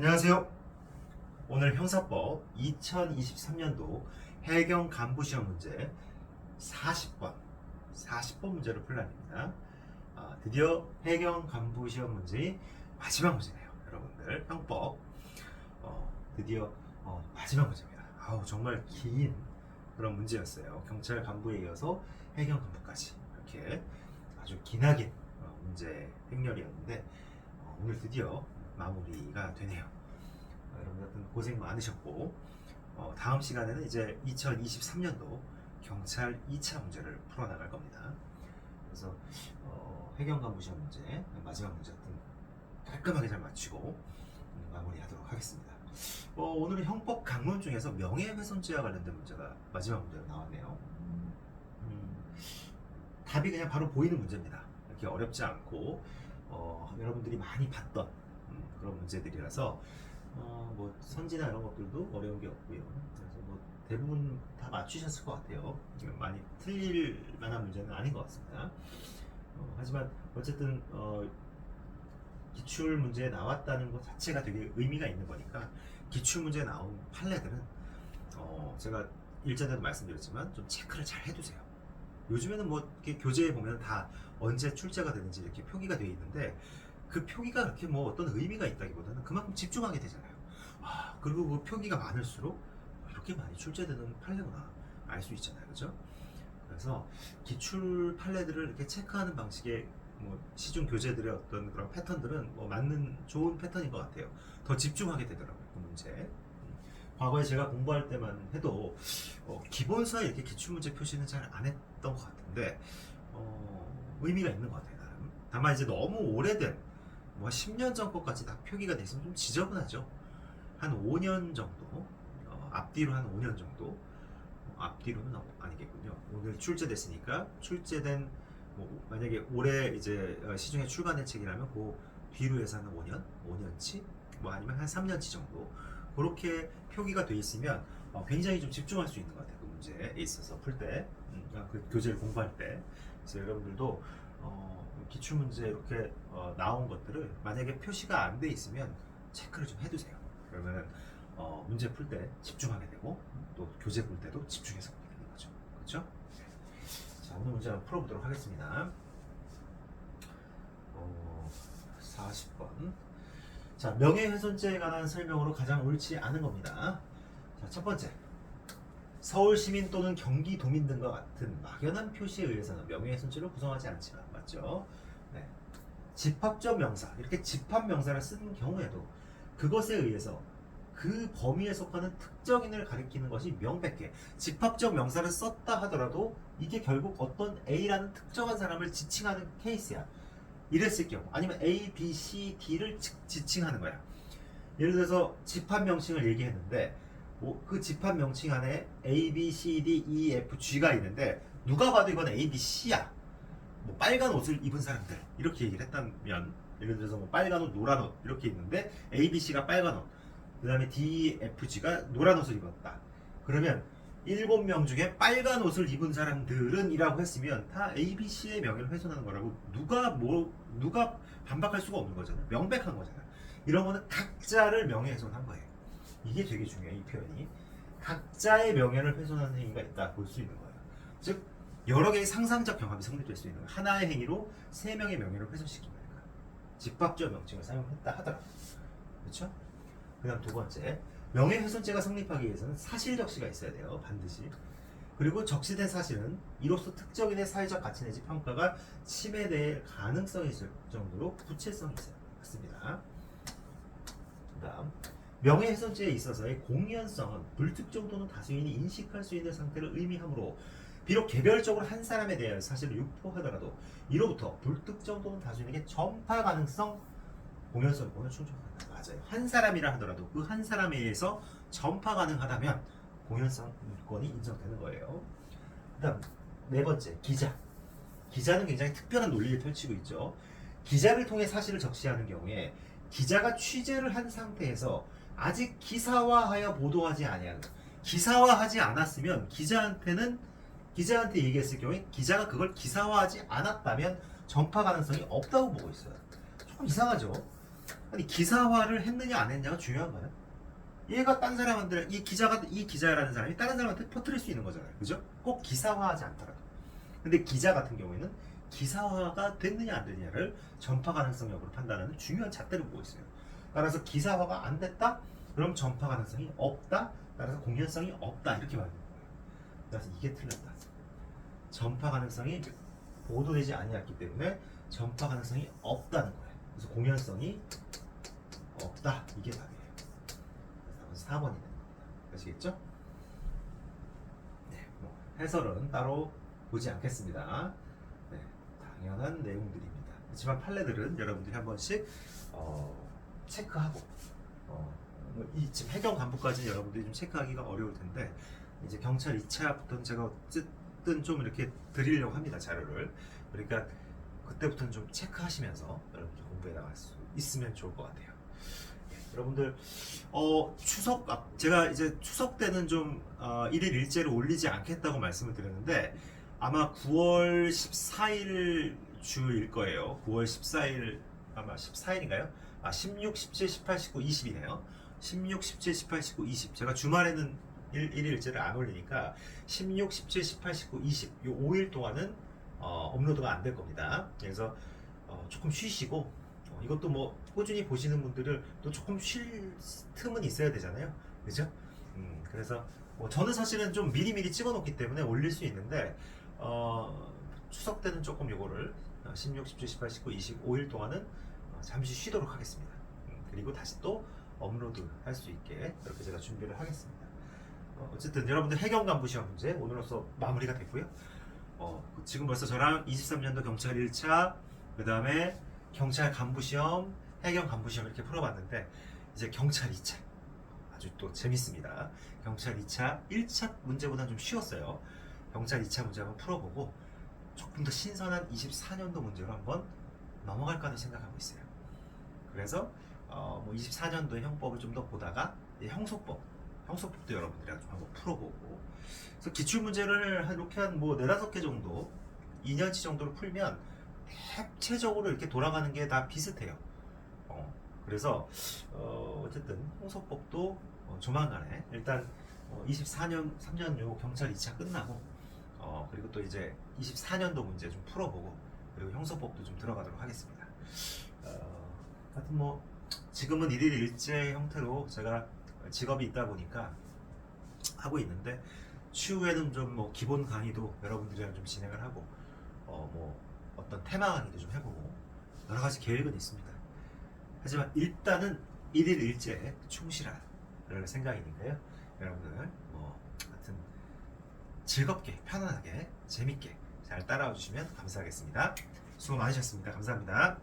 안녕하세요. 오늘 형사법 2023년도 해경 간부 시험 문제 40번 문제를 풀랍니다. 드디어 해경 간부 시험 문제 마지막 문제네요. 여러분들 형법 드디어 마지막 문제입니다. 정말 긴 그런 문제였어요. 경찰 간부에 이어서 해경 간부까지 이렇게 아주 기나긴 문제 행렬이었는데 오늘 드디어 마무리가 되네요. 여러분들 고생 많으셨고 다음 시간에는 이제 2023년도 경찰 2차 문제를 풀어나갈 겁니다. 그래서 해경 간부 시험 문제 마지막 문제 같은 깔끔하게 잘 맞추고 마무리하도록 하겠습니다. 오늘은 형법 강론 중에서 명예훼손죄와 관련된 문제가 마지막 문제로 나왔네요. 답이 그냥 바로 보이는 문제입니다. 이렇게 어렵지 않고 여러분들이 많이 봤던 그런 문제들이라서 뭐 선지나 이런 것들도 어려운 게 없고요. 그래서 뭐 대부분 다 맞추셨을 것 같아요. 많이 틀릴 만한 문제는 아닌 것 같습니다. 하지만 어쨌든 기출 문제에 나왔다는 것 자체가 되게 의미가 있는 거니까 기출 문제에 나온 판례들은 제가 일전에도 말씀드렸지만 좀 체크를 잘 해두세요. 요즘에는 뭐 이렇게 교재에 보면 다 언제 출제가 되는지 이렇게 표기가 되어 있는데 그 표기가 그렇게 뭐 어떤 의미가 있다기보다는 그만큼 집중하게 되잖아요. 그리고 그 표기가 많을수록 이렇게 많이 출제되는 판례구나 알 수 있잖아요, 그죠? 그래서 기출 판례들을 이렇게 체크하는 방식의 뭐 시중 교재들의 어떤 그런 패턴들은 뭐 맞는 좋은 패턴인 것 같아요. 더 집중하게 되더라고요, 그 문제. 과거에 제가 공부할 때만 해도 기본서에 이렇게 기출문제 표시는 잘 안 했던 것 같은데 의미가 있는 것 같아요, 나름. 다만 이제 너무 오래된 뭐 10년 전 것까지 다 표기가 돼 있으면 좀 지저분하죠. 한 5년 정도 앞뒤로 한 5년 정도 앞뒤로는 아니겠군요. 오늘 출제됐으니까 출제된 뭐 만약에 올해 이제 시중에 출간된 책이라면 그 뒤로 해서 한 5년치 뭐 아니면 한 3년치 정도 그렇게 표기가 돼 있으면 굉장히 좀 집중할 수 있는 것 같아요. 그 문제에 있어서 풀 때, 그 교재를 공부할 때. 그래서 여러분들도 기출문제 이렇게 나온 것들을 만약에 표시가 안 돼 있으면 체크를 좀 해두세요. 그러면은 문제 풀 때 집중하게 되고 또 교재 볼 때도 집중해서 보게 되는 거죠. 그렇죠? 자, 오늘 문제 한번 풀어보도록 하겠습니다. 40번. 자, 명예훼손죄에 관한 설명으로 가장 옳지 않은 겁니다. 자, 첫 번째. 서울시민 또는 경기도민 등과 같은 막연한 표시에 의해서는 명예훼손죄를 구성하지 않지만, 맞죠? 네. 집합적 명사, 이렇게 집합명사를 쓴 경우에도 그것에 의해서 그 범위에 속하는 특정인을 가리키는 것이 명백해. 집합적 명사를 썼다 하더라도 이게 결국 어떤 A라는 특정한 사람을 지칭하는 케이스야. 이랬을 경우, 아니면 A, B, C, D를 지칭하는 거야. 예를 들어서 집합 명칭을 얘기했는데 그 집합 명칭 안에 A, B, C, D, E, F, G가 있는데 누가 봐도 이건 A, B, C야. 뭐 빨간 옷을 입은 사람들 이렇게 얘기를 했다면, 예를 들어서 뭐 빨간 옷, 노란 옷 이렇게 있는데 A, B, C가 빨간 옷, 그 다음에 D, F, G가 노란 옷을 입었다. 그러면 7명 중에 빨간 옷을 입은 사람들은 이라고 했으면 다 A, B, C의 명예를 훼손하는 거라고 누가 반박할 수가 없는 거잖아요. 명백한 거잖아요. 이런 거는 각자를 명예훼손한 거예요. 이게 되게 중요해요, 이 표현이. 각자의 명예를 훼손하는 행위가 있다 볼 수 있는 거예요. 즉 여러 개의 상상적 경험이 성립될 수 있는 거예요. 하나의 행위로 3명의 명예를 훼손시키는 거예요. 집합적 명칭을 사용했다 하더라도. 그렇죠? 그 다음 두 번째, 명예훼손죄가 성립하기 위해서는 사실적시가 있어야 돼요, 반드시. 그리고 적시된 사실은 이로써 특정인의 사회적 가치 내지 평가가 침해될 가능성이 있을 정도로 구체성이 있어야 맞습니다. 그 다음, 명예훼손죄에 있어서의 공연성은 불특정 또는 다수인이 인식할 수 있는 상태를 의미하므로 비록 개별적으로 한 사람에 대한 사실을 유포하더라도 이로부터 불특정 또는 다수인에게 전파 가능성 공연성 요건을 충족한다. 맞아요. 한 사람이라 하더라도 그 한 사람에 의해서 전파 가능하다면 공연성 요건이 인정되는 거예요. 그 다음 네 번째, 기자. 기자는 굉장히 특별한 논리를 펼치고 있죠. 기자를 통해 사실을 적시하는 경우에 기자가 취재를 한 상태에서 아직 기사화하여 보도하지 아니하는, 기사화하지 않았으면 기자한테 얘기했을 경우에 기자가 그걸 기사화하지 않았다면 전파 가능성이 없다고 보고 있어요. 조금 이상하죠. 아니 기사화를 했느냐 안 했냐가 중요한가요? 얘가 딴 사람한테 이 기자라는 사람이 다른 사람한테 퍼뜨릴 수 있는 거잖아요. 그죠? 꼭 기사화하지 않더라도. 근데 기자 같은 경우에는 기사화가 됐느냐 안 됐느냐를 전파 가능성 여부를 판단하는 중요한 잣대를 보고 있어요. 따라서 기사화가 안 됐다? 그럼 전파 가능성이 없다? 따라서 공연성이 없다 이렇게 말하는 거예요. 그래서 이게 틀렸다. 전파 가능성이 보도되지 아니었기 때문에 전파 가능성이 없다는 거예요. 그래서 공연성이 없다 이게 답이에요. 그래서 4번이 됩니다. 아시겠죠? 네, 뭐 해설은 따로 보지 않겠습니다. 네, 당연한 내용들입니다. 하지만 판례들은 여러분들이 한 번씩 체크하고 이 지금 해경 간부까지는 여러분들이 좀 체크하기가 어려울 텐데 이제 경찰 2차부터는 제가 어쨌든 좀 이렇게 드리려고 합니다. 자료를. 그러니까 그때부터는 좀 체크하시면서 여러분들 공부해 나갈 수 있으면 좋을 것 같아요. 여러분들 제가 이제 추석 때는 좀 일일 일제를 올리지 않겠다고 말씀을 드렸는데 아마 9월 14일 주일 거예요. 9월 14일 아마 14일인가요? 16, 17, 18, 19, 20이네요. 16, 17, 18, 19, 20. 제가 주말에는 일일 일제를 안 올리니까 16, 17, 18, 19, 20. 요 5일 동안은 업로드가 안 될 겁니다. 그래서 조금 쉬시고 이것도 뭐 꾸준히 보시는 분들은 또 조금 쉴 틈은 있어야 되잖아요. 그죠? 그래서 뭐 저는 사실은 좀 미리미리 찍어 놓기 때문에 올릴 수 있는데 추석 때는 조금 요거를 16, 17, 18, 19, 20 5일 동안은 잠시 쉬도록 하겠습니다. 그리고 다시 또 업로드 할 수 있게 이렇게 제가 준비를 하겠습니다. 어쨌든 여러분들 해경 간부 시험 문제 오늘로써 마무리가 됐고요. 지금 벌써 저랑 23년도 경찰 1차 그 다음에 경찰 간부 시험, 해경 간부 시험 이렇게 풀어봤는데 이제 경찰 2차 아주 또 재밌습니다. 경찰 2차 1차 문제보다는 좀 쉬웠어요. 경찰 2차 문제 한번 풀어보고 조금 더 신선한 24년도 문제로 한번 넘어갈까 하는 생각하고 있어요. 그래서 뭐 24년도의 형법을 좀 더 보다가 형소법도 여러분들이랑 좀 한번 풀어보고 그래서 기출문제를 이렇게 한 뭐 4-5개 정도 2년치 정도로 풀면 대체적으로 이렇게 돌아가는 게 다 비슷해요. 그래서 어쨌든 형소법도 조만간에 일단 24년 3년 요 경찰 2차 끝나고 그리고 또 이제 24년도 문제 좀 풀어보고 그리고 형소법도 좀 들어가도록 하겠습니다. 하여튼 뭐 지금은 일일 일제 형태로 제가 직업이 있다 보니까 하고 있는데 추후에는 좀 뭐 기본 강의도 여러분들이랑 좀 진행을 하고 뭐 어떤 테마 강의도 좀 해보고 여러 가지 계획은 있습니다. 하지만 일단은 일일 일제에 충실할 생각이니까요. 여러분들 뭐 하여튼 즐겁게 편안하게 재밌게 잘 따라와 주시면 감사하겠습니다. 수고 많으셨습니다. 감사합니다.